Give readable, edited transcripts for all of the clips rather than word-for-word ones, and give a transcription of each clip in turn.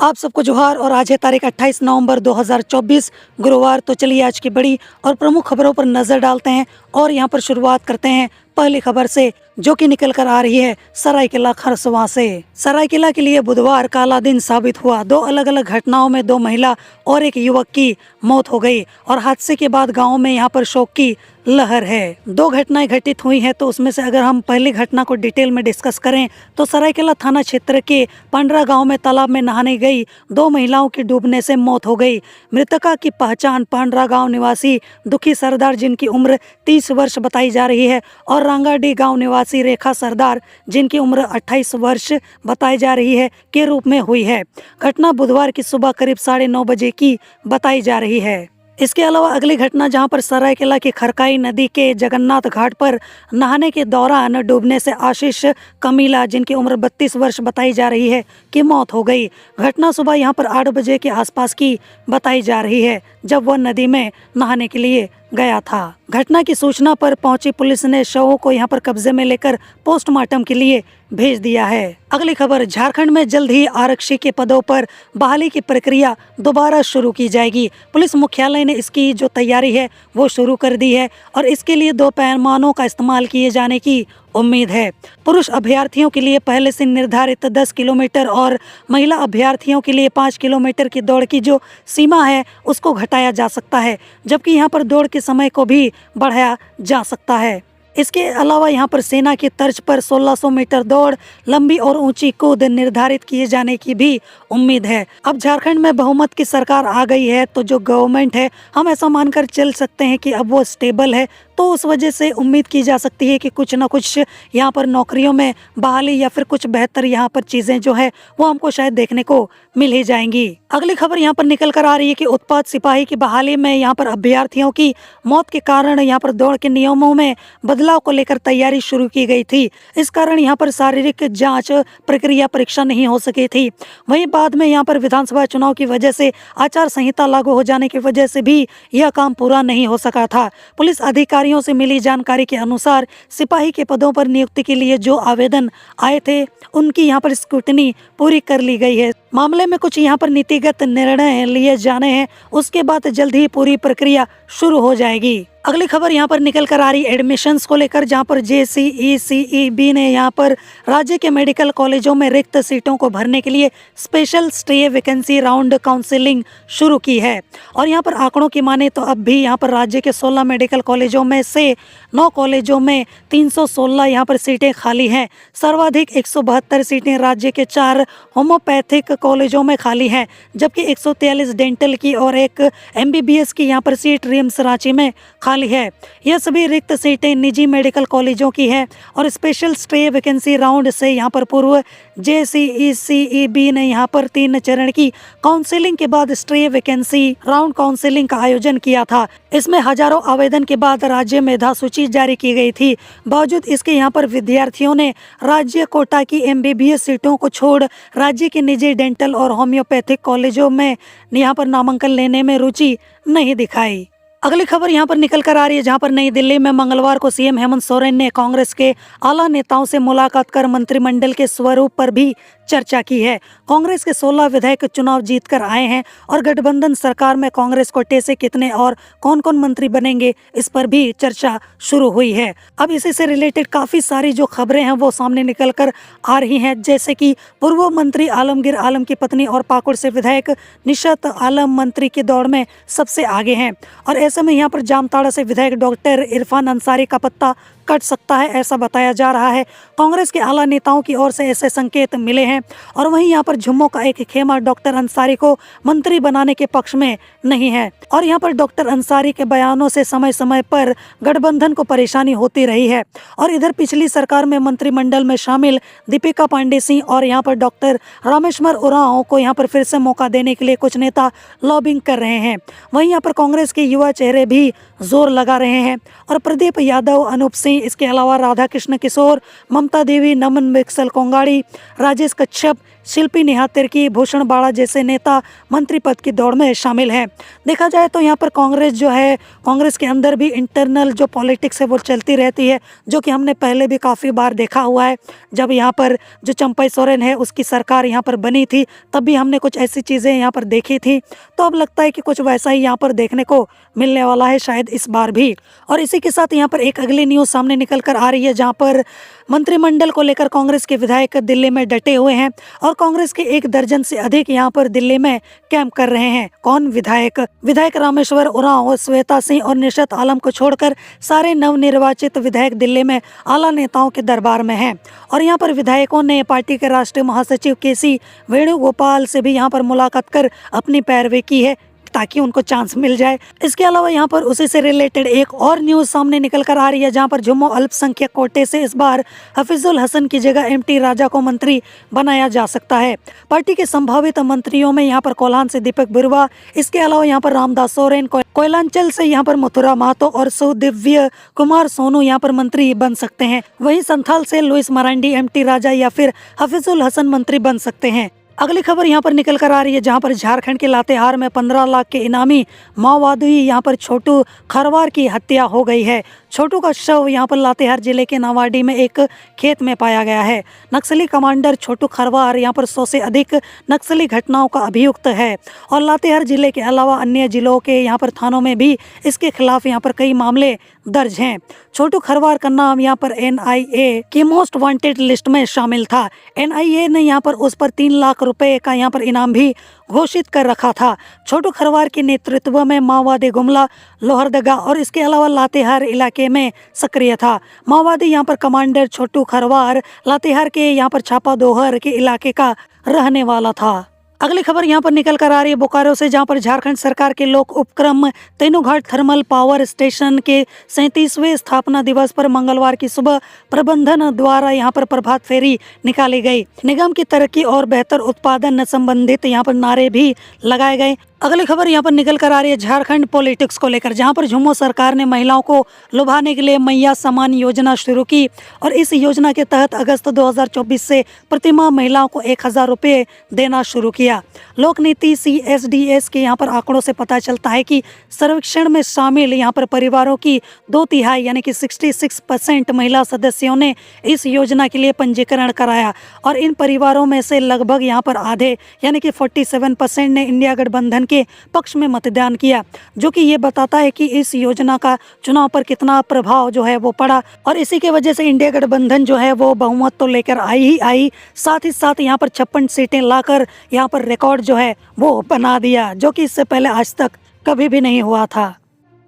आप सबको जोहार। और आज है तारीख 28 नवंबर 2024 गुरुवार। तो चलिए आज की बड़ी और प्रमुख खबरों पर नजर डालते हैं और यहां पर शुरुआत करते हैं पहली खबर से, जो कि निकल कर आ रही है सरायकेला खरसवां से। सरायकेला के लिए बुधवार काला दिन साबित हुआ। दो अलग अलग घटनाओं में दो महिला और एक युवक की मौत हो गई और हादसे के बाद गाँव में यहाँ पर शोक की लहर है। दो घटनाएं घटित हुई हैं, तो उसमें से अगर हम पहली घटना को डिटेल में डिस्कस करें तो सरायकेला थाना क्षेत्र के पंडरा गांव में तालाब में नहाने गई दो महिलाओं की डूबने से मौत हो गई। मृतका की पहचान पांडरा गांव निवासी दुखी सरदार, जिनकी उम्र 30 वर्ष बताई जा रही है, और रांगाडी गांव निवासी रेखा सरदार, जिनकी उम्र 28 वर्ष बताई जा रही है, के रूप में हुई है। घटना बुधवार की सुबह करीब 9:30 बजे की बताई जा रही है। इसके अलावा अगली घटना जहां पर सरायकेला की खरकाई नदी के जगन्नाथ घाट पर नहाने के दौरान डूबने से आशीष कमीला, जिनकी उम्र 32 वर्ष बताई जा रही है, की मौत हो गई। घटना सुबह यहां पर 8 बजे के आसपास की बताई जा रही है, जब वह नदी में नहाने के लिए गया था। घटना की सूचना पर पहुंची पुलिस ने शवों को यहां पर कब्जे में लेकर पोस्टमार्टम के लिए भेज दिया है। अगली खबर, झारखंड में जल्द ही आरक्षी के पदों पर बहाली की प्रक्रिया दोबारा शुरू की जाएगी। पुलिस मुख्यालय ने इसकी जो तैयारी है वो शुरू कर दी है और इसके लिए 2 पैमानों का इस्तेमाल किए जाने की उम्मीद है। पुरुष अभ्यर्थियों के लिए पहले से निर्धारित 10 किलोमीटर और महिला अभ्यर्थियों के लिए 5 किलोमीटर की दौड़ की जो सीमा है उसको घटाया जा सकता है, जबकि यहाँ पर दौड़ के समय को भी बढ़ाया जा सकता है। इसके अलावा यहाँ पर सेना की तर्ज पर 1600 मीटर दौड़, लंबी और ऊंची कूद निर्धारित किए जाने की भी उम्मीद है। अब झारखंड में बहुमत की सरकार आ गई है, तो जो गवर्नमेंट है हम ऐसा मानकर चल सकते हैं कि अब वो स्टेबल है, तो उस वजह से उम्मीद की जा सकती है कि कुछ ना कुछ यहाँ पर नौकरियों में बहाली या फिर कुछ बेहतर यहाँ पर चीज़ें जो है वो हमको शायद देखने को मिल ही जाएंगी। अगली खबर यहाँ पर निकल कर आ रही है कि उत्पाद सिपाही की बहाली में यहाँ पर अभ्यर्थियों की मौत के कारण यहाँ पर दौड़ के नियमों में बदलाव को लेकर तैयारी शुरू की गई थी। इस कारण यहाँ पर शारीरिक जांच प्रक्रिया परीक्षा नहीं हो सकी थी। वहीं बाद में यहाँ पर विधानसभा चुनाव की वजह से आचार संहिता लागू हो जाने की वजह से भी यह काम पूरा नहीं हो सका था। पुलिस अधिकारियों से मिली जानकारी के अनुसार सिपाही के पदों पर नियुक्ति के लिए जो आवेदन आए थे उनकी यहाँ पर स्क्रूटनी पूरी कर ली गई है। मामले में कुछ यहाँ पर नीतिगत निर्णय लिए जाने हैं, उसके बाद जल्द ही पूरी प्रक्रिया शुरू हो जाएगी। अगली खबर यहाँ पर निकल कर आ रही एडमिशन्स को लेकर, जहाँ पर JCECEB ने यहाँ पर राज्य के मेडिकल कॉलेजों में रिक्त सीटों को भरने के लिए special stay vacancy round counselling शुरू की है। और यहाँ पर आंकड़ों की माने तो अब भी यहाँ पर राज्य के 16 मेडिकल कॉलेजों में से 9 कॉलेजों में 316 यहाँ पर सीटें खाली हैं। सर्वाधिक 172 सीटें राज्य के 4 होम्योपैथिक कॉलेजों में खाली हैं, जबकि 143 डेंटल की और एक MBBS की यहाँ पर सीट रिम्स रांची में खाली है। यह सभी रिक्त सीटें निजी मेडिकल कॉलेजों की है। और स्पेशल स्टे वैकेंसी राउंड से यहाँ पर पूर्व JCECEB ने यहाँ पर 3 चरण की काउंसिलिंग के बाद स्टे वैकेंसी राउंड काउंसिलिंग का आयोजन किया था। इसमें हजारों आवेदन के बाद राज्य मेधा सूची जारी की गई थी। बावजूद इसके यहाँ पर विद्यार्थियों ने राज्य कोटा की MBBS सीटों को छोड़ राज्य के निजी डेंटल और होम्योपैथिक कॉलेजों में यहाँ पर नामांकन लेने में रुचि नहीं दिखाई। अगली खबर यहाँ पर निकल कर आ रही है, जहाँ पर नई दिल्ली में मंगलवार को CM हेमंत सोरेन ने कांग्रेस के आला नेताओं से मुलाकात कर मंत्रिमंडल के स्वरूप पर भी चर्चा की है। कांग्रेस के 16 विधायक चुनाव जीतकर आए हैं और गठबंधन सरकार में कांग्रेस कोटे से कितने और कौन कौन मंत्री बनेंगे, इस पर भी चर्चा शुरू हुई है। अब इसी से रिलेटेड काफ़ी सारी जो खबरें हैं वो सामने निकल कर आ रही हैं, जैसे कि पूर्व मंत्री आलमगीर आलम की पत्नी और पाकुड़ से विधायक निशत आलम मंत्री की दौड़ में सबसे आगे हैं। और ऐसे में यहाँ पर जामताड़ा से विधायक डॉक्टर इरफान अंसारी का पत्ता कट सकता है, ऐसा बताया जा रहा है। कांग्रेस के आला नेताओं की ओर से ऐसे संकेत मिले हैं। और वहीं यहाँ पर झुम्मो का एक खेमा डॉक्टर अंसारी को मंत्री बनाने के पक्ष में नहीं है। और यहाँ पर डॉक्टर अंसारी के बयानों से समय समय पर गठबंधन को परेशानी होती रही है। और इधर पिछली सरकार में मंत्रिमंडल में शामिल दीपिका पांडे सिंह और यहाँ पर डॉक्टर रामेश्वर उरांव को यहाँ पर फिर से मौका देने के लिए कुछ नेता लॉबिंग कर रहे हैं। वहीं यहाँ पर कांग्रेस के युवा चेहरे भी जोर लगा रहे हैं और प्रदीप यादव, अनूप सिंह इसके अलावा राधा कृष्ण किशोर, ममता देवी, नमन मिक्सल कोंगाड़ी, राजेश कश्यप, शिल्पी नेहा तिर्की, भूषण बाड़ा जैसे नेता मंत्री पद की दौड़ में शामिल हैं। देखा जाए तो यहाँ पर कांग्रेस जो है, कांग्रेस के अंदर भी इंटरनल जो पॉलिटिक्स है वो चलती रहती है, जो कि हमने पहले भी काफ़ी बार देखा हुआ है। जब यहाँ पर जो चंपई सोरेन है उसकी सरकार यहाँ पर बनी थी, तब भी हमने कुछ ऐसी चीज़ें यहाँ पर देखी थी। तो अब लगता है कि कुछ वैसा ही यहाँ पर देखने को मिलने वाला है शायद इस बार भी। और इसी के साथ यहाँ पर एक अगली न्यूज़ सामने निकल कर आ रही है, जहाँ पर मंत्रिमंडल को लेकर कांग्रेस के विधायक दिल्ली में डटे हुए हैं और कांग्रेस के 1 दर्जन से अधिक यहाँ पर दिल्ली में कैंप कर रहे हैं। कौन? विधायक रामेश्वर उरांव, श्वेता सिंह और निशत आलम को छोड़कर सारे नवनिर्वाचित विधायक दिल्ली में आला नेताओं के दरबार में हैं। और यहाँ पर विधायकों ने पार्टी के राष्ट्रीय महासचिव केसी वेणुगोपाल से भी यहाँ पर मुलाकात कर अपनी पैरवी की है, ताकि उनको चांस मिल जाए। इसके अलावा यहाँ पर उसी से रिलेटेड एक और न्यूज़ सामने निकल कर आ रही है, जहाँ पर जम्मू अल्पसंख्यक कोटे से इस बार हफीजुल हसन की जगह एमटी राजा को मंत्री बनाया जा सकता है। पार्टी के संभावित मंत्रियों में यहाँ पर कोल्हान से दीपक बिरुवा, इसके अलावा यहाँ पर रामदास सोरेन, कोयलांचल से यहाँ पर मथुरा महतो और सुदिव्य कुमार सोनू यहाँ पर मंत्री बन सकते हैं। वहीं संथाल से लुइस मरांडी, एमटी राजा या फिर हफीजुल हसन मंत्री बन सकते हैं। अगली खबर यहाँ पर निकल कर आ रही है, जहाँ पर झारखंड के लातेहार में 15 लाख के इनामी माओवादी यहाँ पर छोटू खरवार की हत्या हो गई है। छोटू का शव यहाँ पर लातेहार जिले के नावाडी में एक खेत में पाया गया है। नक्सली कमांडर छोटू खरवार यहाँ पर 100 से अधिक नक्सली घटनाओं का अभियुक्त है और लातेहार जिले के अलावा अन्य जिलों के यहाँ पर थानों में भी इसके खिलाफ यहाँ पर कई मामले दर्ज हैं। छोटू खरवार का नाम यहाँ पर NIA की मोस्ट वांटेड लिस्ट में शामिल था। NIA ने यहाँ पर उस पर 3 लाख रुपए का यहाँ पर इनाम भी घोषित कर रखा था। छोटू खरवार के नेतृत्व में माओवादी गुमला, लोहरदगा और इसके अलावा लातेहार इलाके में सक्रिय था। माओवादी यहाँ पर कमांडर छोटू खरवार लातेहार के यहाँ पर छापा दोहर के इलाके का रहने वाला था। अगली खबर यहाँ पर निकल कर आ रही है बोकारो से, जहाँ पर झारखंड सरकार के लोक उपक्रम तेनुघाट थर्मल पावर स्टेशन के 37वें स्थापना दिवस पर मंगलवार की सुबह प्रबंधन द्वारा यहाँ पर प्रभात फेरी निकाली गई। निगम की तरक्की और बेहतर उत्पादन संबंधित यहाँ पर नारे भी लगाए गए। अगली खबर यहाँ पर निकल कर आ रही है झारखंड पॉलिटिक्स को लेकर, जहाँ पर झुम्मू सरकार ने महिलाओं को लुभाने के लिए मैया सम्मान योजना शुरू की और इस योजना के तहत अगस्त 2024 से प्रतिमाह महिलाओं को 1000 रुपये देना शुरू किया। लोक नीति CSDS के यहाँ पर आंकड़ों से पता चलता है कि सर्वेक्षण में शामिल यहाँ पर परिवारों की 2/3 यानी कि 66% महिला सदस्यों ने इस योजना के लिए पंजीकरण कराया और इन परिवारों में से लगभग यहाँ पर आधे यानी कि 47% ने इंडिया गठबंधन के पक्ष में मतदान किया, जो कि ये बताता है कि इस योजना का चुनाव पर कितना प्रभाव जो है वो पड़ा। और इसी के वजह से इंडिया गठबंधन जो है वो बहुमत तो लेकर आई, साथ ही साथ यहाँ पर 56 सीटें लाकर यहाँ पर रिकॉर्ड जो है वो बना दिया, जो कि इससे पहले आज तक कभी भी नहीं हुआ था।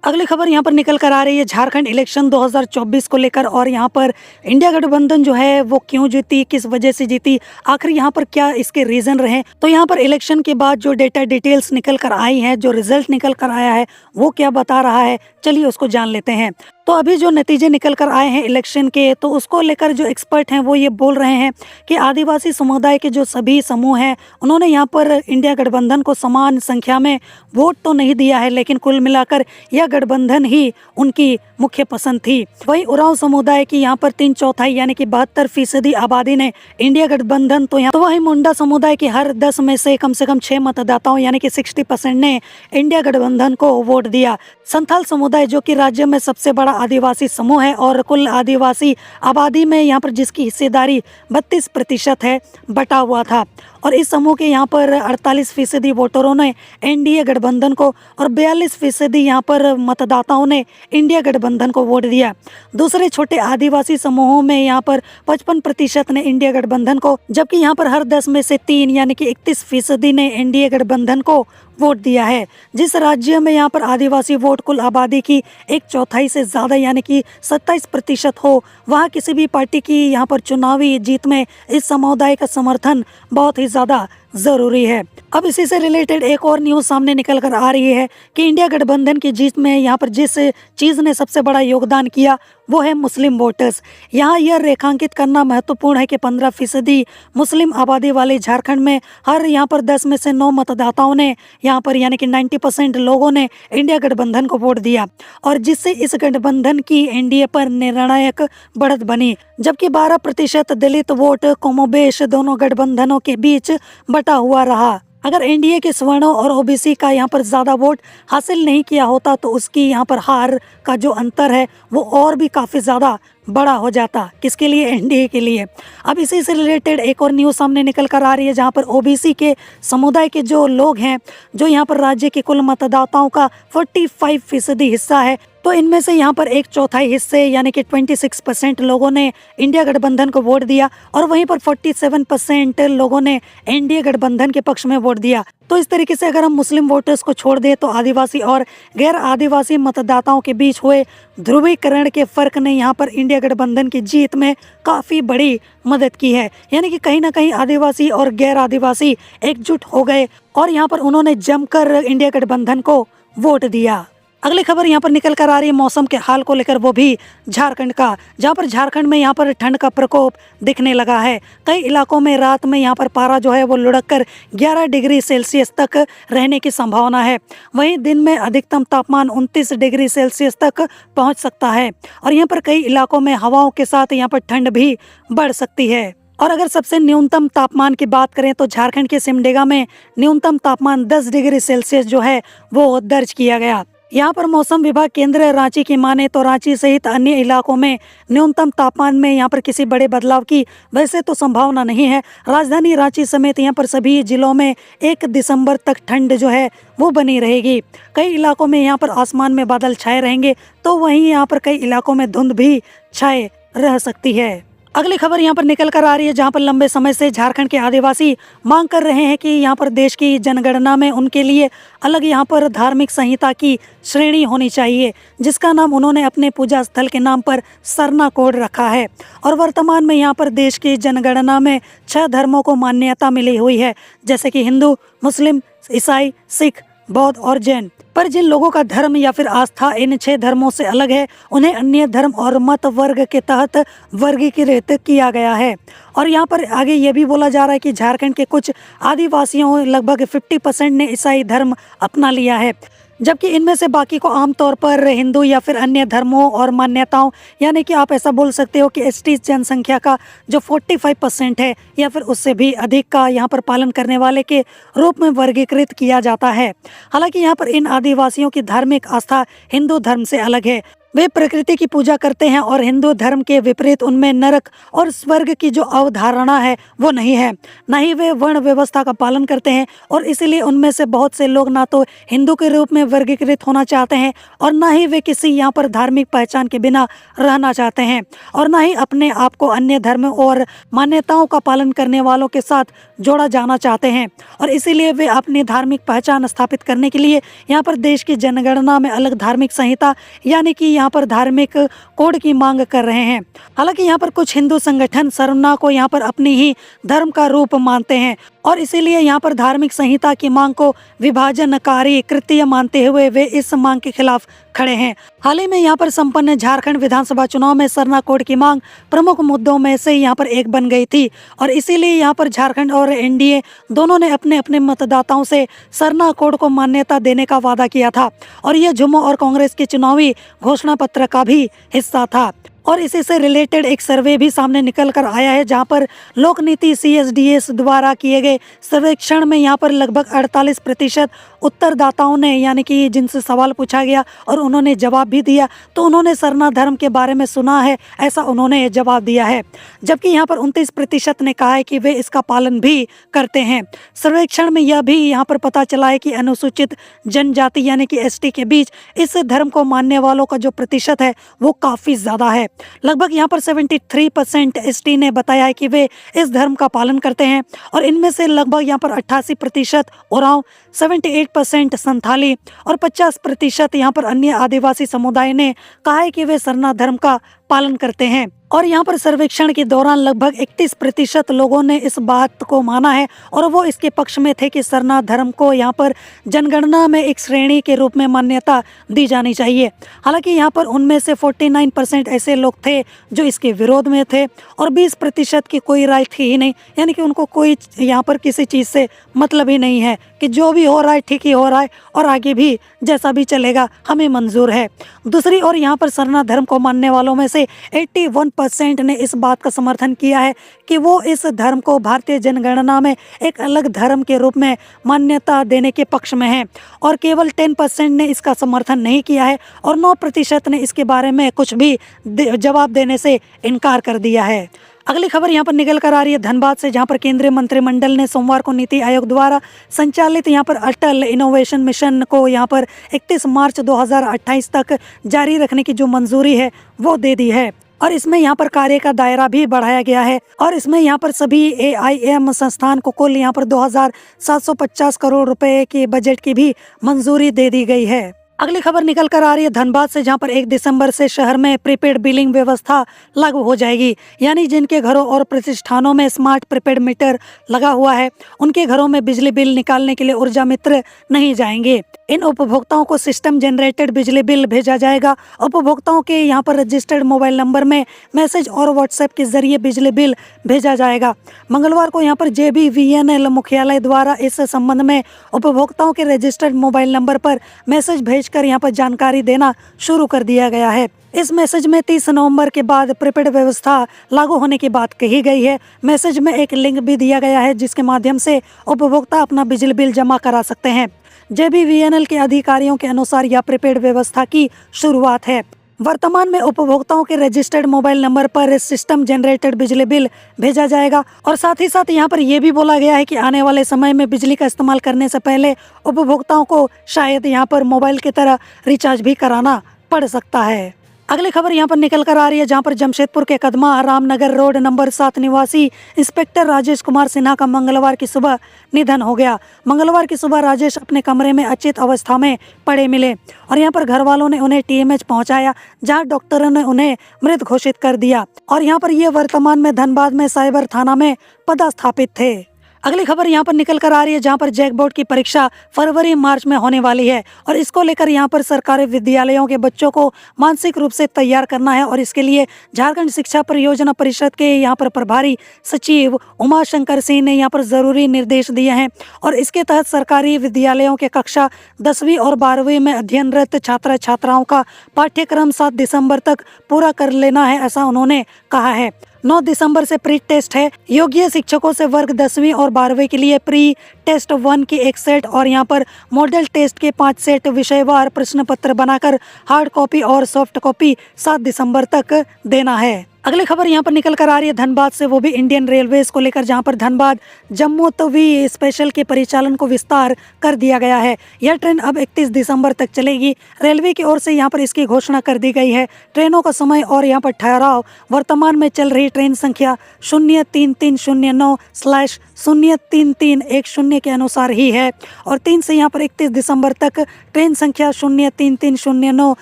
अगली खबर यहाँ पर निकल कर आ रही है झारखंड इलेक्शन 2024 को लेकर, और यहाँ पर इंडिया गठबंधन जो है वो क्यों जीती, किस वजह से जीती, आखिर यहाँ पर क्या इसके रीजन रहे। तो यहाँ पर इलेक्शन के बाद जो डेटा डिटेल्स निकल कर आई हैं, जो रिजल्ट निकल कर आया है वो क्या बता रहा है, चलिए उसको जान लेते हैं। तो अभी जो नतीजे निकल कर आए हैं इलेक्शन के, तो उसको लेकर जो एक्सपर्ट हैं वो ये बोल रहे हैं कि आदिवासी समुदाय के जो सभी समूह हैं उन्होंने यहाँ पर इंडिया गठबंधन को समान संख्या में वोट तो नहीं दिया है, लेकिन कुल मिलाकर यह गठबंधन ही उनकी मुख्य पसंद थी। वहीं उरांव समुदाय की यहाँ पर 3/4 यानी कि 72% आबादी ने इंडिया गठबंधन, तो वहीं मुंडा समुदाय के हर 10 में से कम 6 मतदाताओं यानी कि 60% ने इंडिया गठबंधन को वोट दिया। संथाल समुदाय जो कि राज्य में सबसे बड़ा आदिवासी समूह है और कुल आदिवासी आबादी में यहाँ पर जिसकी हिस्सेदारी 32% है, बटा हुआ था और इस समूह के यहाँ पर 48% वोटरों ने एनडीए गठबंधन को और 42% यहाँ पर मतदाताओं ने इंडिया गठबंधन को वोट दिया। दूसरे छोटे आदिवासी समूहों में यहाँ पर 55% ने इंडिया गठबंधन को, जबकि यहाँ पर हर 10 में से 3 यानी कि 31% ने एनडीए गठबंधन को वोट दिया है। जिस राज्य में यहाँ पर आदिवासी वोट कुल आबादी की 1/4 से ज़्यादा यानी कि 27% हो, वहाँ किसी भी पार्टी की यहाँ पर चुनावी जीत में इस समुदाय का समर्थन बहुत ही ज़्यादा जरूरी है। अब इसी से रिलेटेड एक और न्यूज सामने निकल कर आ रही है कि इंडिया गठबंधन की जीत में यहाँ पर जिस चीज ने सबसे बड़ा योगदान किया वो है मुस्लिम वोटर्स। यहाँ यह रेखांकित करना महत्वपूर्ण है कि 15% मुस्लिम आबादी वाले झारखंड में हर यहाँ पर 10 में से 9 मतदाताओं ने यहाँ पर यानी कि 90% लोगों ने इंडिया गठबंधन को वोट दिया, और जिससे इस गठबंधन की एनडीए पर निर्णायक बढ़त बनी। जबकि 12% दलित वोट कमोबेश दोनों गठबंधनों के बीच बटा हुआ रहा। अगर एनडीए के सवर्णों और ओबीसी का यहाँ पर ज़्यादा वोट हासिल नहीं किया होता तो उसकी यहाँ पर हार का जो अंतर है वो और भी काफ़ी ज़्यादा बड़ा हो जाता। किसके लिए? एनडीए के लिए। अब इसी से रिलेटेड एक और न्यूज़ सामने निकल कर आ रही है जहाँ पर ओबीसी के समुदाय के जो लोग हैं, जो यहाँ पर राज्य के कुल मतदाताओं का 45% हिस्सा है, तो इनमें से यहाँ पर 1/4 हिस्से यानी कि 26% लोगों ने इंडिया गठबंधन को वोट दिया, और वहीं पर 47% लोगों ने एनडीए गठबंधन के पक्ष में वोट दिया। तो इस तरीके से अगर हम मुस्लिम वोटर्स को छोड़ दें तो आदिवासी और गैर आदिवासी मतदाताओं के बीच हुए ध्रुवीकरण के फर्क ने यहाँ पर इंडिया गठबंधन की जीत में काफ़ी बड़ी मदद की है। यानी कि कहीं ना कहीं आदिवासी और गैर आदिवासी एकजुट हो गए और यहाँ पर उन्होंने जमकर इंडिया गठबंधन को वोट दिया। अगली खबर यहाँ पर निकल कर आ रही है मौसम के हाल को लेकर, वो भी झारखंड का, जहाँ पर झारखंड में यहाँ पर ठंड का प्रकोप दिखने लगा है। कई इलाकों में रात में यहाँ पर पारा जो है वो लुढ़क कर 11 डिग्री सेल्सियस तक रहने की संभावना है। वहीं दिन में अधिकतम तापमान 29 डिग्री सेल्सियस तक पहुँच सकता है, और यहाँ पर कई इलाकों में हवाओं के साथ यहाँ पर ठंड भी बढ़ सकती है। और अगर सबसे न्यूनतम तापमान की बात करें तो झारखंड के सिमडेगा में न्यूनतम तापमान 10 डिग्री सेल्सियस जो है वो दर्ज किया गया। यहाँ पर मौसम विभाग केंद्र रांची की माने तो रांची सहित अन्य इलाकों में न्यूनतम तापमान में यहाँ पर किसी बड़े बदलाव की वैसे तो संभावना नहीं है। राजधानी रांची समेत यहाँ पर सभी जिलों में 1 दिसंबर तक ठंड जो है वो बनी रहेगी। कई इलाकों में यहाँ पर आसमान में बादल छाए रहेंगे, तो वहीं यहाँ पर कई इलाकों में धुंध भी छाए रह सकती है। अगली खबर यहाँ पर निकल कर आ रही है जहाँ पर लंबे समय से झारखंड के आदिवासी मांग कर रहे हैं कि यहाँ पर देश की जनगणना में उनके लिए अलग यहाँ पर धार्मिक संहिता की श्रेणी होनी चाहिए, जिसका नाम उन्होंने अपने पूजा स्थल के नाम पर सरना कोड रखा है। और वर्तमान में यहाँ पर देश की जनगणना में 6 धर्मों को मान्यता मिली हुई है, जैसे कि हिंदू, मुस्लिम, ईसाई, सिख, बौद्ध और जैन। पर जिन लोगों का धर्म या फिर आस्था इन 6 धर्मों से अलग है, उन्हें अन्य धर्म और मत वर्ग के तहत वर्गीकृत किया गया है। और यहाँ पर आगे ये भी बोला जा रहा है कि झारखंड के कुछ आदिवासियों लगभग 50% ने ईसाई धर्म अपना लिया है, जबकि इनमें से बाकी को आमतौर पर हिंदू या फिर अन्य धर्मों और मान्यताओं, यानी कि आप ऐसा बोल सकते हो कि एसटी जनसंख्या का जो 45% है या फिर उससे भी अधिक का यहाँ पर पालन करने वाले के रूप में वर्गीकृत किया जाता है। हालांकि यहाँ पर इन आदिवासियों की धार्मिक आस्था हिंदू धर्म से अलग है। वे प्रकृति की पूजा करते हैं और हिंदू धर्म के विपरीत उनमें नरक और स्वर्ग की जो अवधारणा है वो नहीं है। न ही वे वर्ण व्यवस्था का पालन करते हैं, और इसीलिए उनमें से बहुत से लोग ना तो हिंदू के रूप में वर्गीकृत होना चाहते हैं और ना ही वे किसी यहाँ पर धार्मिक पहचान के बिना रहना चाहते हैं, और ना ही अपने आप को अन्य धर्म और मान्यताओं का पालन करने वालों के साथ जोड़ा जाना चाहते हैं। और इसीलिए वे अपनी धार्मिक पहचान स्थापित करने के लिए यहाँ पर देश की जनगणना में अलग धार्मिक संहिता यानी कि यहाँ पर धार्मिक कोड की मांग कर रहे हैं। हालांकि यहाँ पर कुछ हिंदू संगठन सरना को यहाँ पर अपनी ही धर्म का रूप मानते हैं, और इसीलिए यहाँ पर धार्मिक संहिता की मांग को विभाजनकारी कृत्य मानते हुए वे इस मांग के खिलाफ खड़े हैं। हाल ही में यहाँ पर संपन्न झारखंड विधानसभा चुनाव में सरना कोड की मांग प्रमुख मुद्दों में से यहाँ पर एक बन गई थी, और इसीलिए यहाँ पर झारखंड और एनडीए दोनों ने अपने अपने मतदाताओं से सरना कोड को मान्यता देने का वादा किया था, और यह झुमो और कांग्रेस के चुनावी घोषणा पत्र का भी हिस्सा था। और इसी से रिलेटेड एक सर्वे भी सामने निकल कर आया है, जहां पर लोक नीति CSDS द्वारा किए गए सर्वेक्षण में यहाँ पर लगभग 48% उत्तरदाताओं ने, यानी कि जिनसे सवाल पूछा गया और उन्होंने जवाब भी दिया, तो उन्होंने सरना धर्म के बारे में सुना है, ऐसा उन्होंने जवाब दिया है। जबकि यहाँ पर 29% ने कहा है कि वे इसका पालन भी करते हैं। सर्वेक्षण में यह भी यहाँ पर पता चला है कि अनुसूचित जनजाति यानी कि ST के बीच इस धर्म को मानने वालों का जो प्रतिशत है वो काफ़ी ज़्यादा है। लगभग यहाँ पर 73% ST ने बताया है कि वे इस धर्म का पालन करते हैं, और इनमें से लगभग यहाँ पर 88% उरांव, 78% संथाली और 50% यहाँ पर अन्य आदिवासी समुदाय ने कहा है कि वे सरना धर्म का पालन करते हैं। और यहाँ पर सर्वेक्षण के दौरान लगभग 31% लोगों ने इस बात को माना है और वो इसके पक्ष में थे कि सरना धर्म को यहाँ पर जनगणना में एक श्रेणी के रूप में मान्यता दी जानी चाहिए। हालांकि यहाँ पर उनमें से 49% ऐसे लोग थे जो इसके विरोध में थे और 20% की कोई राय थी ही नहीं, यानी कि उनको कोई यहाँ पर किसी चीज़ से मतलब ही नहीं है कि जो भी हो रहा है ठीक ही हो रहा है और आगे भी जैसा भी चलेगा हमें मंजूर है। दूसरी ओर यहाँ पर सरना धर्म को मानने वालों में से 81% ने इस बात का समर्थन किया है कि वो इस धर्म को भारतीय जनगणना में एक अलग धर्म के रूप में मान्यता देने के पक्ष में है और केवल 10% ने इसका समर्थन नहीं किया है और 9% ने इसके बारे में कुछ भी जवाब देने से इनकार कर दिया है। अगली खबर यहाँ पर निकल कर आ रही है धनबाद से, जहाँ पर केंद्रीय मंत्रिमंडल ने सोमवार को नीति आयोग द्वारा संचालित यहाँ पर अटल इनोवेशन मिशन को यहाँ पर 31 मार्च 2028 तक जारी रखने की जो मंजूरी है वो दे दी है और इसमें यहाँ पर कार्य का दायरा भी बढ़ाया गया है और इसमें यहाँ पर सभी AIM संस्थान को कुल यहाँ पर 2750 करोड़ रुपए के बजट की भी मंजूरी दे दी गई है। अगली खबर निकल कर आ रही है धनबाद से, जहां पर 1 दिसंबर से शहर में प्रीपेड बिलिंग व्यवस्था लागू हो जाएगी। यानी जिनके घरों और प्रतिष्ठानों में स्मार्ट प्रीपेड मीटर लगा हुआ है उनके घरों में बिजली बिल निकालने के लिए ऊर्जा मित्र नहीं जाएंगे। इन उपभोक्ताओं को सिस्टम जनरेटेड बिजली बिल भेजा जाएगा। उपभोक्ताओं के यहाँ पर रजिस्टर्ड मोबाइल नंबर में मैसेज और व्हाट्सएप के जरिए बिजली बिल भेजा जाएगा। मंगलवार को यहाँ पर JBVNL मुख्यालय द्वारा इस संबंध में उपभोक्ताओं के रजिस्टर्ड मोबाइल नंबर पर मैसेज भेजकर यहाँ पर जानकारी देना शुरू कर दिया गया है। इस मैसेज में 30 नवंबर के बाद प्रीपेड व्यवस्था लागू होने की बात कही गई है। मैसेज में एक लिंक भी दिया गया है जिसके माध्यम से उपभोक्ता अपना बिजली बिल जमा करा सकते हैं। JBVNL के अधिकारियों के अनुसार यह प्रीपेड व्यवस्था की शुरुआत है। वर्तमान में उपभोक्ताओं के रजिस्टर्ड मोबाइल नंबर पर सिस्टम जनरेटेड बिजली बिल भेजा जाएगा और साथ ही साथ यहाँ पर यह भी बोला गया है कि आने वाले समय में बिजली का इस्तेमाल करने से पहले उपभोक्ताओं को शायद यहाँ पर मोबाइल की तरह रिचार्ज भी कराना पड़ सकता है। अगली खबर यहाँ पर निकल कर आ रही है, जहाँ पर जमशेदपुर के कदमा रामनगर रोड नंबर 7 निवासी इंस्पेक्टर राजेश कुमार सिन्हा का मंगलवार की सुबह निधन हो गया। मंगलवार की सुबह राजेश अपने कमरे में अचेत अवस्था में पड़े मिले और यहाँ पर घर वालों ने उन्हें TMH पहुँचाया, जहाँ डॉक्टरों ने उन्हें मृत घोषित कर दिया और यहाँ पर ये वर्तमान में धनबाद में साइबर थाना में पदस्थापित थे। अगली खबर यहाँ पर निकल कर आ रही है, जहाँ पर जैक बोर्ड की परीक्षा फरवरी मार्च में होने वाली है और इसको लेकर यहाँ पर सरकारी विद्यालयों के बच्चों को मानसिक रूप से तैयार करना है और इसके लिए झारखंड शिक्षा परियोजना परिषद के यहाँ पर प्रभारी सचिव उमाशंकर सिंह ने यहाँ पर ज़रूरी निर्देश दिए हैं और इसके तहत सरकारी विद्यालयों के कक्षा 10वीं और 12वीं में अध्ययनरत छात्र छात्राओं का पाठ्यक्रम 7 दिसंबर तक पूरा कर लेना है, ऐसा उन्होंने कहा है। 9 दिसंबर से प्री टेस्ट है। योग्य शिक्षकों से वर्ग 10वीं और 12वीं के लिए प्री टेस्ट 1 की 1 सेट और यहाँ पर मॉडल टेस्ट के 5 सेट विषयवार प्रश्न पत्र बनाकर हार्ड कॉपी और सॉफ्ट कॉपी 7 दिसंबर तक देना है। अगली खबर यहाँ पर निकल कर आ रही है धनबाद से, वो भी इंडियन रेलवेज को लेकर, जहाँ पर धनबाद जम्मू तवी स्पेशल के परिचालन को विस्तार कर दिया गया है। यह ट्रेन अब 31 दिसंबर तक चलेगी। रेलवे की ओर से यहाँ पर इसकी घोषणा कर दी गई है। ट्रेनों का समय और यहाँ पर ठहराव वर्तमान में चल रही ट्रेन संख्या 03309/03310 के अनुसार ही है और 3 से यहाँ पर 31 दिसंबर तक ट्रेन संख्या 03309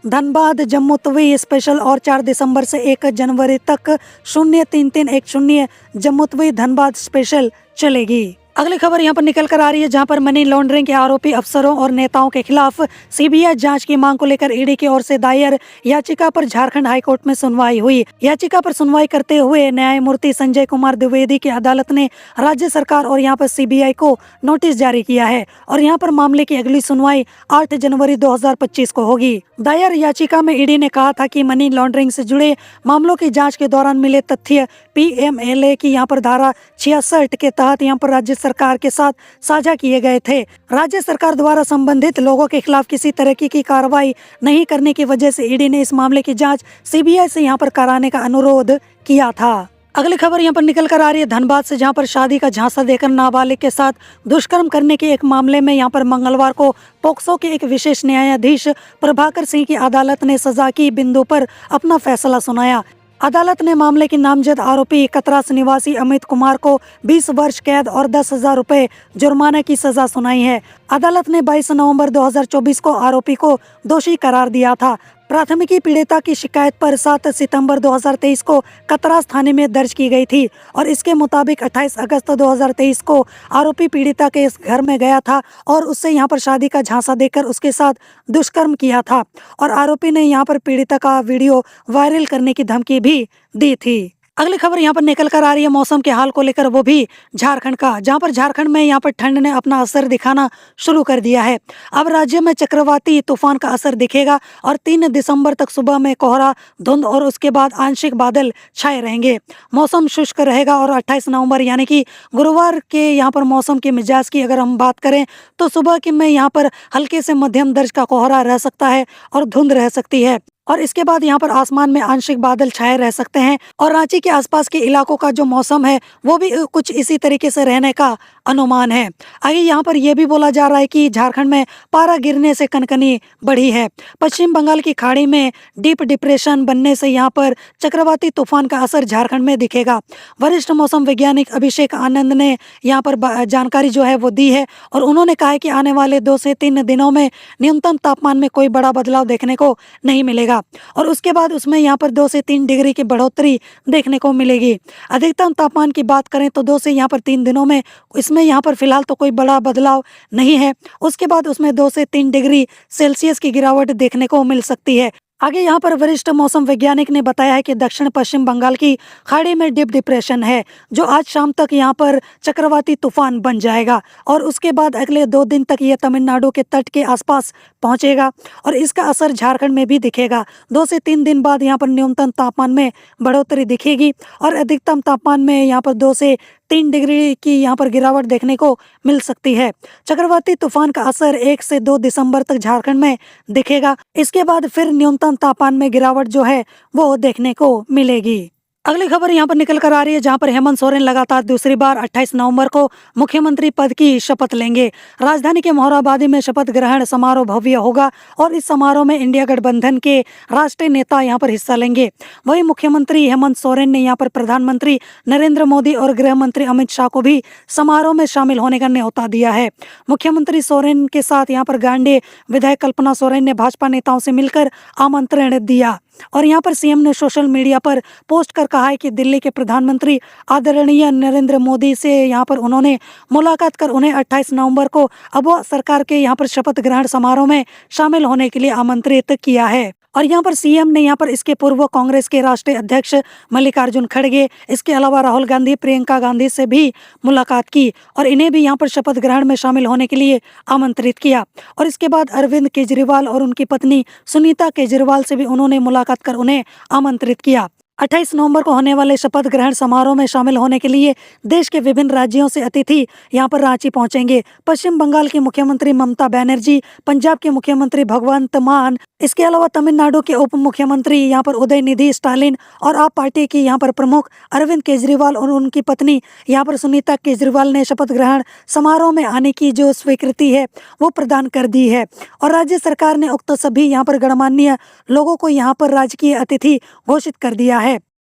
धनबाद जम्मू तवी स्पेशल और 4 दिसंबर से 1 जनवरी तक 03310 जम्मू तवी धनबाद स्पेशल चलेगी। अगली खबर यहाँ पर निकल कर आ रही है, जहाँ पर मनी लॉन्ड्रिंग के आरोपी अफसरों और नेताओं के खिलाफ CBI जांच की मांग को लेकर ED की ओर से दायर याचिका पर झारखंड हाईकोर्ट में सुनवाई हुई। याचिका पर सुनवाई करते हुए न्यायमूर्ति संजय कुमार द्विवेदी की अदालत ने राज्य सरकार और यहाँ पर CBI को नोटिस जारी किया है और यहाँ पर मामले की अगली सुनवाई 8 जनवरी 2025 को होगी। दायर याचिका में ED ने कहा था कि मनी लॉन्ड्रिंग से जुड़े मामलों की जाँच के दौरान मिले तथ्य PMLA की यहाँ पर धारा 66 के तहत यहाँ पर राज्य सरकार के साथ साझा किए गए थे। राज्य सरकार द्वारा संबंधित लोगों के खिलाफ किसी तरह की कार्रवाई नहीं करने की वजह से ED ने इस मामले की जांच CBI से यहाँ पर कराने का अनुरोध किया था। अगली खबर यहाँ पर निकल कर आ रही है धनबाद से, जहाँ पर शादी का झांसा देकर नाबालिग के साथ दुष्कर्म करने के एक मामले में यहाँ पर मंगलवार को पोक्सो के एक विशेष न्यायाधीश प्रभाकर सिंह की अदालत ने सजा की बिंदु पर अपना फैसला सुनाया। अदालत ने मामले के नामजद आरोपी कतरास निवासी अमित कुमार को 20 वर्ष कैद और 10,000 रुपए जुर्माने की सजा सुनाई है। अदालत ने 22 नवंबर 2024 को आरोपी को दोषी करार दिया था। प्राथमिकी पीड़िता की शिकायत पर 7 सितंबर 2023 को कतरास थाने में दर्ज की गई थी और इसके मुताबिक 28 अगस्त 2023 को आरोपी पीड़िता के इस घर में गया था और उससे यहां पर शादी का झांसा देकर उसके साथ दुष्कर्म किया था और आरोपी ने यहां पर पीड़िता का वीडियो वायरल करने की धमकी भी दी थी। अगली खबर यहाँ पर निकल कर आ रही है मौसम के हाल को लेकर, वो भी झारखंड का, जहाँ पर झारखंड में यहाँ पर ठंड ने अपना असर दिखाना शुरू कर दिया है। अब राज्य में चक्रवाती तूफान का असर दिखेगा और 3 दिसंबर तक सुबह में कोहरा, धुंध और उसके बाद आंशिक बादल छाए रहेंगे। मौसम शुष्क रहेगा और 28 नवंबर यानी कि गुरुवार के यहाँ पर मौसम के मिजाज की अगर हम बात करें तो सुबह के में यहाँ पर हल्के से मध्यम दर्ज का कोहरा रह सकता है और धुंध रह सकती है और इसके बाद यहाँ पर आसमान में आंशिक बादल छाए रह सकते हैं और रांची के आसपास के इलाकों का जो मौसम है वो भी कुछ इसी तरीके से रहने का अनुमान है। आगे यहाँ पर यह भी बोला जा रहा है कि झारखंड में पारा गिरने से कनकनी बढ़ी है। पश्चिम बंगाल की खाड़ी में डीप डिप्रेशन बनने से यहाँ पर चक्रवाती तूफान का असर झारखंड में दिखेगा। वरिष्ठ मौसम वैज्ञानिक अभिषेक आनंद ने यहाँ पर जानकारी जो है वो दी है और उन्होंने कहा है कि आने वाले 2 से 3 दिनों में न्यूनतम तापमान में कोई बड़ा बदलाव देखने को नहीं मिलेगा और उसके बाद उसमें यहाँ पर 2 से 3 डिग्री की बढ़ोतरी देखने को मिलेगी। अधिकतम तापमान की बात करें तो 2 से यहाँ पर 3 दिनों में इसमें यहाँ पर फिलहाल तो कोई बड़ा बदलाव नहीं है। उसके बाद उसमें 2 से 3 डिग्री सेल्सियस की गिरावट देखने को मिल सकती है। आगे यहाँ पर वरिष्ठ मौसम वैज्ञानिक ने बताया है कि दक्षिण पश्चिम बंगाल की खाड़ी में डीप डिप्रेशन है जो आज शाम तक यहाँ पर चक्रवाती तूफान बन जाएगा और उसके बाद अगले 2 दिन तक ये तमिलनाडु के तट के आसपास पहुंचेगा और इसका असर झारखंड में भी दिखेगा। 2 से 3 दिन बाद यहाँ पर न्यूनतम तापमान में बढ़ोतरी दिखेगी और अधिकतम तापमान में यहाँ पर 2 से 3 डिग्री की यहाँ पर गिरावट देखने को मिल सकती है। चक्रवाती तूफान का असर 1 से 2 दिसंबर तक झारखंड में दिखेगा। इसके बाद फिर न्यूनतम तापमान में गिरावट जो है वो देखने को मिलेगी। अगली खबर यहाँ पर निकल कर आ रही है जहाँ पर हेमंत सोरेन लगातार दूसरी बार 28 नवंबर को मुख्यमंत्री पद की शपथ लेंगे। राजधानी के मोरहाबादी में शपथ ग्रहण समारोह भव्य होगा और इस समारोह में इंडिया गठबंधन के राष्ट्रीय नेता यहाँ पर हिस्सा लेंगे। वहीं मुख्यमंत्री हेमंत सोरेन ने यहाँ पर प्रधानमंत्री नरेंद्र मोदी और गृह मंत्री अमित शाह को भी समारोह में शामिल होने का न्योता दिया है। मुख्यमंत्री सोरेन के साथ यहाँ पर गांडे विधायक कल्पना सोरेन ने भाजपा नेताओं से मिलकर आमंत्रण दिया और यहाँ पर सीएम ने सोशल मीडिया पर पोस्ट कर कहा है कि दिल्ली के प्रधानमंत्री आदरणीय नरेंद्र मोदी से यहाँ पर उन्होंने मुलाकात कर उन्हें 28 नवंबर को अब सरकार के यहाँ पर शपथ ग्रहण समारोह में शामिल होने के लिए आमंत्रित किया है। और यहाँ पर सीएम ने यहाँ पर इसके पूर्व कांग्रेस के राष्ट्रीय अध्यक्ष मल्लिकार्जुन खड़गे, इसके अलावा राहुल गांधी, प्रियंका गांधी से भी मुलाकात की और इन्हें भी यहाँ पर शपथ ग्रहण में शामिल होने के लिए आमंत्रित किया। और इसके बाद अरविंद केजरीवाल और उनकी पत्नी सुनीता केजरीवाल से भी उन्होंने मुलाकात कर उन्हें आमंत्रित किया। 28 नवंबर को होने वाले शपथ ग्रहण समारोह में शामिल होने के लिए देश के विभिन्न राज्यों से अतिथि यहां पर रांची पहुंचेंगे। पश्चिम बंगाल की मुख्यमंत्री ममता बनर्जी, पंजाब के मुख्यमंत्री भगवंत मान, इसके अलावा तमिलनाडु के उप मुख्यमंत्री यहाँ पर उदयनिधि स्टालिन और आप पार्टी की यहाँ पर प्रमुख अरविंद केजरीवाल और उनकी पत्नी यहाँ पर सुनीता केजरीवाल ने शपथ ग्रहण समारोह में आने की जो स्वीकृति है वो प्रदान कर दी है और राज्य सरकार ने उक्त सभी यहाँ पर गणमान्य लोगों को यहाँ पर राजकीय अतिथि घोषित कर दिया है।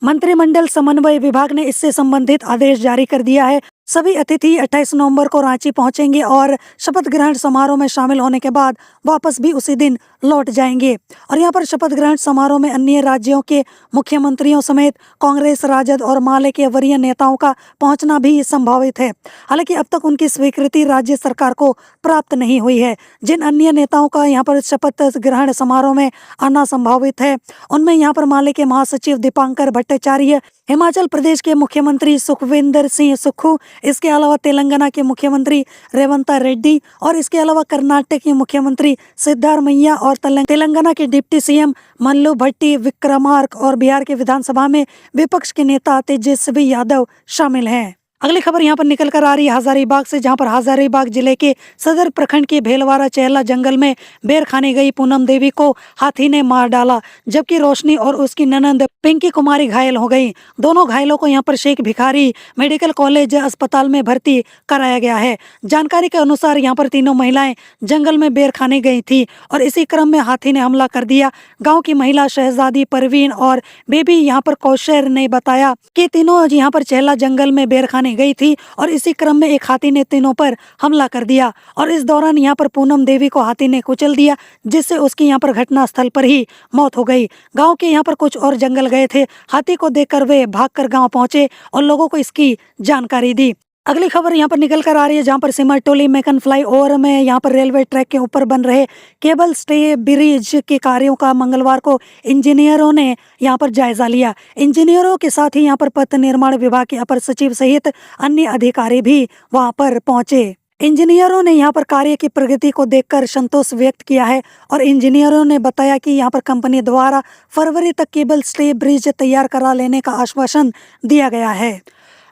मंत्रिमंडल समन्वय विभाग ने इससे संबंधित आदेश जारी कर दिया है। सभी अतिथि 28 नवंबर को रांची पहुंचेंगे और शपथ ग्रहण समारोह में शामिल होने के बाद वापस भी उसी दिन लौट जाएंगे। और यहाँ पर शपथ ग्रहण समारोह में अन्य राज्यों के मुख्यमंत्रियों समेत कांग्रेस, राजद और माले के वरीय नेताओं का पहुंचना भी संभावित है। हालांकि अब तक उनकी स्वीकृति राज्य सरकार को प्राप्त नहीं हुई है। जिन अन्य नेताओं का यहाँ पर शपथ ग्रहण समारोह में आना संभावित है उनमें यहाँ पर माले के महासचिव दीपांकर भट्टाचार्य, हिमाचल प्रदेश के मुख्यमंत्री सुखविंदर सिंह सुक्खू, इसके अलावा तेलंगाना के मुख्यमंत्री रेवंत रेड्डी और इसके अलावा कर्नाटक के मुख्यमंत्री सिद्धारमैया और तेलंगाना के डिप्टी सीएम मल्लू भट्टी विक्रमार्क और बिहार के विधानसभा में विपक्ष के नेता तेजस्वी यादव शामिल हैं। अगली खबर यहाँ पर निकल कर आ रही है हजारीबाग से, जहाँ पर हजारीबाग जिले के सदर प्रखंड के भेलवाड़ा चेहला जंगल में बेर खाने गई पूनम देवी को हाथी ने मार डाला, जबकि रोशनी और उसकी ननंद पिंकी कुमारी घायल हो गई। दोनों घायलों को यहाँ पर शेख भिखारी मेडिकल कॉलेज अस्पताल में भर्ती कराया गया है। जानकारी के अनुसार यहाँ पर तीनों महिलाएं जंगल में बेर खाने गई थी और इसी क्रम में हाथी ने हमला कर दिया। गांव की महिला शहजादी परवीन और बेबी यहाँ पर कौशर ने बताया कि तीनों यहाँ पर चहला जंगल में बेर खाने गई थी और इसी क्रम में एक हाथी ने तीनों पर हमला कर दिया और इस दौरान यहाँ पर पूनम देवी को हाथी ने कुचल दिया, जिससे उसकी यहाँ पर घटना स्थल पर ही मौत हो गई। गांव के यहाँ पर कुछ और जंगल गए थे। हाथी को देखकर वे भागकर गांव पहुंचे और लोगों को इसकी जानकारी दी। अगली खबर यहाँ पर निकल कर आ रही है, जहाँ पर सिमरटोली मेकन फ्लाई ओवर में यहाँ पर रेलवे ट्रैक के ऊपर बन रहे केबल स्टे ब्रिज के कार्यों का मंगलवार को इंजीनियरों ने यहाँ पर जायजा लिया। इंजीनियरों के साथ ही यहाँ पर पथ निर्माण विभाग के अपर सचिव सहित अन्य अधिकारी भी वहाँ पर पहुंचे। इंजीनियरों ने यहाँ पर कार्य की प्रगति को देखकर संतोष व्यक्त किया है और इंजीनियरों ने बताया कि यहाँ पर कंपनी द्वारा फरवरी तक केबल स्टे ब्रिज तैयार करा लेने का आश्वासन दिया गया है।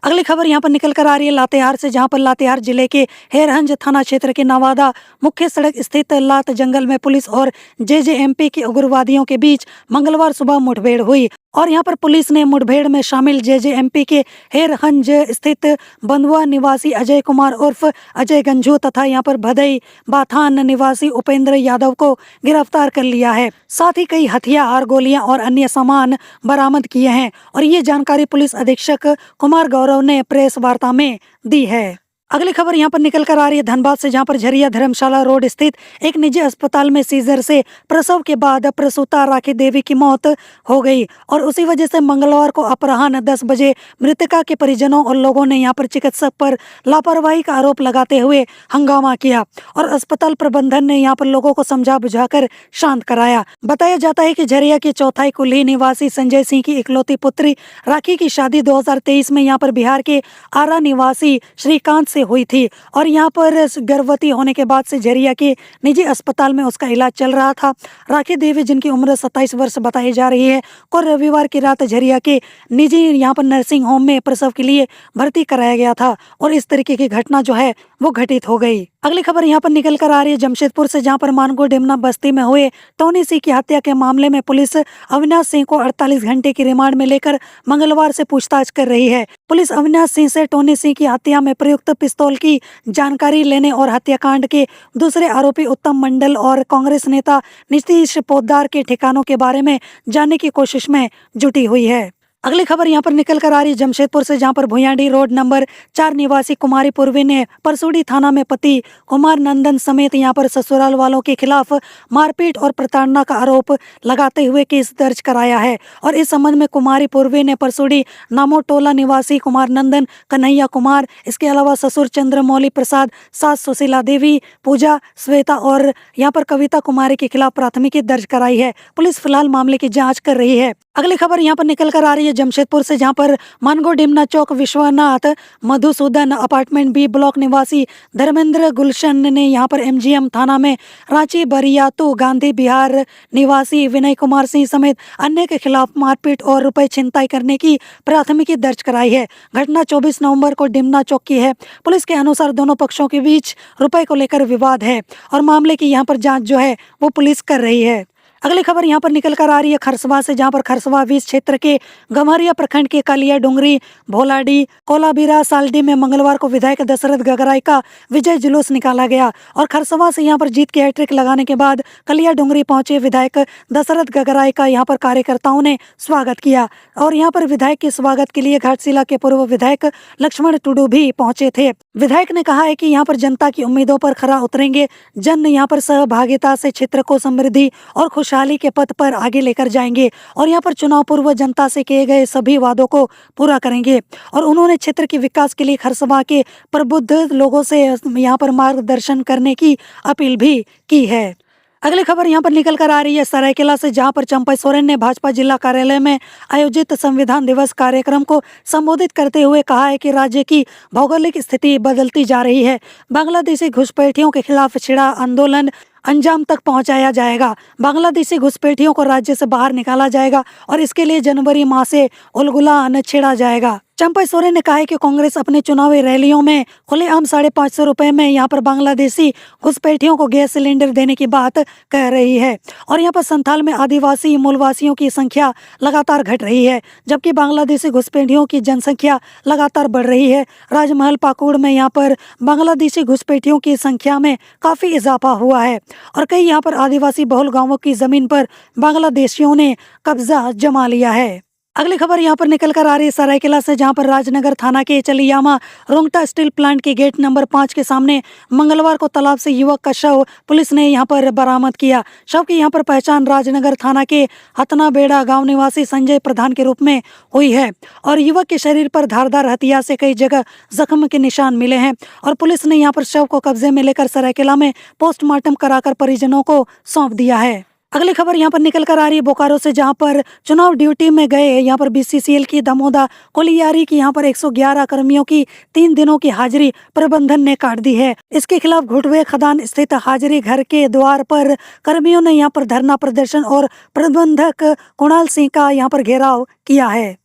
अगली खबर यहाँ पर निकल कर आ रही है लातेहार से, जहाँ पर लातेहार जिले के हेरहंज थाना क्षेत्र के नवादा मुख्य सड़क स्थित लात जंगल में पुलिस और जेजेएमपी के उग्रवादियों के बीच मंगलवार सुबह मुठभेड़ हुई और यहाँ पर पुलिस ने मुठभेड़ में शामिल जेजेएमपी के हेरहंज स्थित बंधुआ निवासी अजय कुमार उर्फ अजय गंजू तथा यहाँ पर भदई बाथान निवासी उपेंद्र यादव को गिरफ्तार कर लिया है। साथ ही कई हथियार, गोलियां और अन्य सामान बरामद किए हैं और ये जानकारी पुलिस अधीक्षक कुमार गौरव ने प्रेस वार्ता में दी है। अगली खबर यहाँ पर निकल कर आ रही है धनबाद से, जहाँ पर झरिया धर्मशाला रोड स्थित एक निजी अस्पताल में सीजर से प्रसव के बाद प्रसूता राखी देवी की मौत हो गई और उसी वजह से मंगलवार को अपराह्न 10 बजे मृतका के परिजनों और लोगों ने यहाँ पर चिकित्सक पर लापरवाही का आरोप लगाते हुए हंगामा किया और अस्पताल प्रबंधन ने यहाँ पर लोगों को समझा बुझाकर शांत कराया। बताया जाता है कि झरिया के चौथाई कुल्ही निवासी संजय सिंह की इकलौती पुत्री राखी की शादी 2023 में यहाँ पर बिहार के आरा निवासी श्रीकांत से हुई थी और यहाँ पर गर्भवती होने के बाद से झरिया के निजी अस्पताल में उसका इलाज चल रहा था। राखी देवी, जिनकी उम्र 27 वर्ष बताई जा रही है, को रविवार की रात झरिया के निजी यहाँ पर नर्सिंग होम में प्रसव के लिए भर्ती कराया गया था और इस तरीके की घटना जो है वो घटित हो गई। अगली खबर यहाँ पर निकल कर आ रही है जमशेदपुर से, जहाँ पर मानगो डेमना बस्ती में हुए टोनी सिंह की हत्या के मामले में पुलिस अविनाश सिंह को 48 घंटे की रिमांड में लेकर मंगलवार से पूछताछ कर रही है। पुलिस अविनाश सिंह से टोनी सिंह की हत्या में प्रयुक्त पिस्तौल की जानकारी लेने और हत्याकांड के दूसरे आरोपी उत्तम मंडल और कांग्रेस नेता नीतीश पोद्दार के ठिकानों के बारे में जानने की कोशिश में जुटी हुई है। अगली खबर यहाँ पर निकल कर आ रही है जमशेदपुर से, जहाँ पर भुयाडी रोड नंबर 4 निवासी कुमारी पूर्वी ने परसूडी थाना में पति कुमार नंदन समेत यहाँ पर ससुराल वालों के खिलाफ मारपीट और प्रताड़ना का आरोप लगाते हुए केस दर्ज कराया है और इस संबंध में कुमारी पूर्वी ने परसूडी नामोटोला निवासी कुमार नंदन, कन्हैया कुमार, इसके अलावा ससुर चंद्रमौली प्रसाद, सास सुशीला देवी, पूजा, श्वेता और यहाँ पर कविता कुमारी के खिलाफ प्राथमिकी दर्ज कराई है। पुलिस फिलहाल मामले की जाँच कर रही है। अगली खबर यहाँ पर निकल कर आ रही है जमशेदपुर से, जहाँ पर Mango Dimna Chowk Vishwanath Madhusudan apartment B block निवासी धर्मेंद्र गुलशन ने यहाँ पर एमजीएम थाना में रांची बरियातू गांधी बिहार निवासी विनय कुमार सिंह समेत अन्य के खिलाफ मारपीट और रुपए छिनताई करने की प्राथमिकी दर्ज कराई है। घटना 24 नवंबर को डिमना चौक की है। पुलिस के अनुसार दोनों पक्षों के बीच रुपए को लेकर विवाद है और मामले की यहाँ पर जाँच जो है वो पुलिस कर रही है। अगली खबर यहाँ पर निकल कर आ रही है खरसवा से, जहाँ पर खरसवा 20 क्षेत्र के गम्हरिया प्रखंड के कालिया डुंगरी, भोलाडी, कोलाबीरा, सालडी में मंगलवार को विधायक दशरथ गगराई का विजय जुलूस निकाला गया और खरसवा से यहाँ पर जीत की हैट्रिक लगाने के बाद कालिया डुंगरी पहुंचे विधायक दशरथ गगराई का यहाँ पर कार्यकर्ताओं ने स्वागत किया और यहाँ पर विधायक के स्वागत के लिए घाटशिला के पूर्व विधायक लक्ष्मण टुडू भी पहुंचे थे। विधायक ने कहा है कि यहाँ पर जनता की उम्मीदों पर खरा उतरेंगे। जन यहाँ पर सहभागिता से क्षेत्र को समृद्धि और खुशहाली के पथ पर आगे लेकर जाएंगे और यहाँ पर चुनाव पूर्व जनता से किए गए सभी वादों को पूरा करेंगे और उन्होंने क्षेत्र के विकास के लिए खरसवा के प्रबुद्ध लोगों से यहाँ पर मार्गदर्शन करने की अपील भी की है। अगली खबर यहाँ पर निकल कर आ रही है सरायकेला से, जहाँ पर चंपई सोरेन ने भाजपा जिला कार्यालय में आयोजित संविधान दिवस कार्यक्रम को संबोधित करते हुए कहा है कि राज्य की भौगोलिक स्थिति बदलती जा रही है। बांग्लादेशी घुसपैठियों के खिलाफ छिड़ा आंदोलन अंजाम तक पहुंचाया जाएगा। बांग्लादेशी घुसपैठियों को राज्य से बाहर निकाला जाएगा और इसके लिए जनवरी माह से उलगुलान छेड़ा जाएगा। चंपा सोरेन ने कहा है कि कांग्रेस अपने चुनावी रैलियों में खुलेआम 550 रुपए में यहाँ पर बांग्लादेशी घुसपैठियों को गैस सिलेंडर देने की बात कह रही है। और यहाँ पर संथाल में आदिवासी मूलवासियों की संख्या लगातार घट रही है, जबकि बांग्लादेशी घुसपैठियों की जनसंख्या लगातार बढ़ रही है। राजमहल पाकुड़ में यहाँ पर बांग्लादेशी घुसपैठियों की संख्या में काफ़ी इजाफा हुआ है और कई यहाँ पर आदिवासी बहुल गाँवों की ज़मीन पर बांग्लादेशियों ने कब्जा जमा लिया है। अगली खबर यहाँ पर निकल कर आ रही है सरायकेला से, जहाँ पर राजनगर थाना के चलियामा रोंगटा स्टील प्लांट के गेट नंबर 5 के सामने मंगलवार को तालाब से युवक का शव पुलिस ने यहाँ पर बरामद किया। शव की यहाँ पर पहचान राजनगर थाना के हथनाबेड़ा गांव निवासी संजय प्रधान के रूप में हुई है और युवक के शरीर पर धारदार हथियार से कई जगह जख्म के निशान मिले हैं और पुलिस ने यहाँ पर शव को कब्जे में लेकर सरायकेला में पोस्टमार्टम कराकर परिजनों को सौंप दिया है। अगली खबर यहाँ पर निकल कर आ रही है बोकारो से, जहाँ पर चुनाव ड्यूटी में गए यहाँ पर बीसीसीएल की दमोदा कोलियारी की यहाँ पर 111 कर्मियों की 3 दिनों की हाजिरी प्रबंधन ने काट दी है। इसके खिलाफ घुटवे खदान स्थित हाजिरी घर के द्वार पर कर्मियों ने यहाँ पर धरना प्रदर्शन और प्रबंधक कुणाल सिंह का यहाँ पर घेराव किया है।